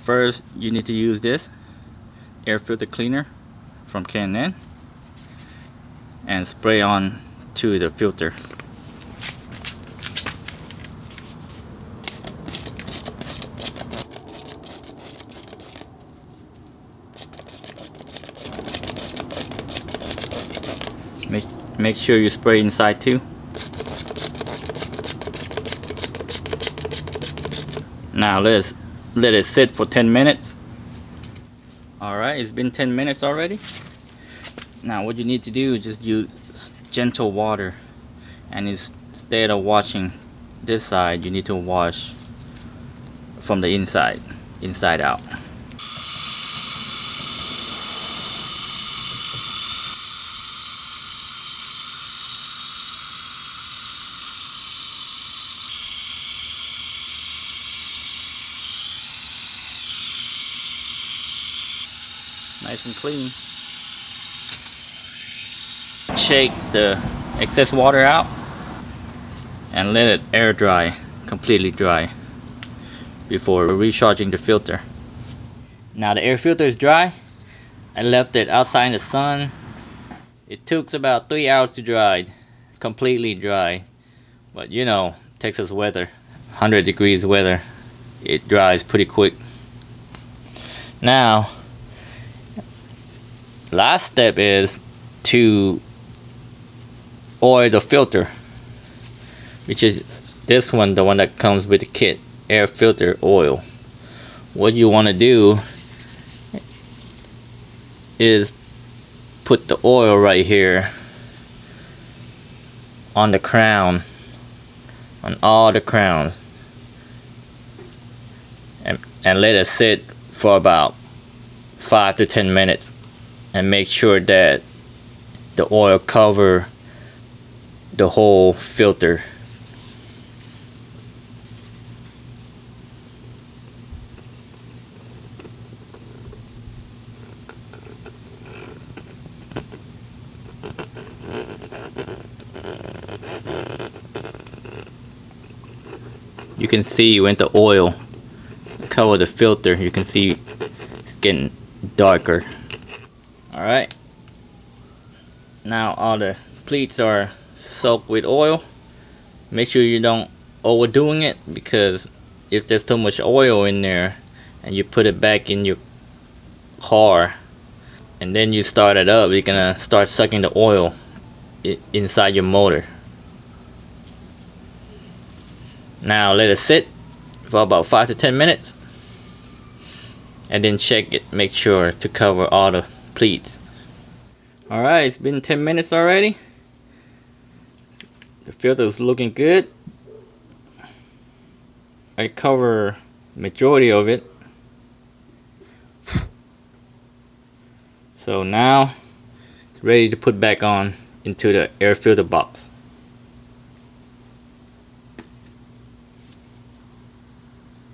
First, you need to use this air filter cleaner from K&N and spray on to the filter. Make sure you spray inside too. Now let it sit for 10 minutes. Alright, it's been 10 minutes already. Now what you need to do is just use gentle water, and instead of washing this side, you need to wash from the inside out. Nice and clean. Shake the excess water out and let it air dry, completely dry, before recharging the filter. Now the air filter is dry. I left it outside in the sun. It took about 3 hours to dry, completely dry. But you know, Texas weather, 100 degrees weather, it dries pretty quick. Now last step is to oil the filter, which is this one, the one that comes with the kit, air filter oil. What you want to do is put the oil right here on the crown, on all the crowns, and let it sit for about 5 to 10 minutes. And make sure that the oil cover the whole filter. You can see when the oil cover the filter, you can see it's getting darker. Alright, now all the pleats are soaked with oil. Make sure you don't overdoing it, because if there's too much oil in there and you put it back in your car and then you start it up, you're gonna start sucking the oil inside your motor. Now let it sit for about 5 to 10 minutes and then check it, make sure to cover all the pleats. Alright, it's been 10 minutes already. The filter is looking good. I cover majority of it. So now it's ready to put back on into the air filter box.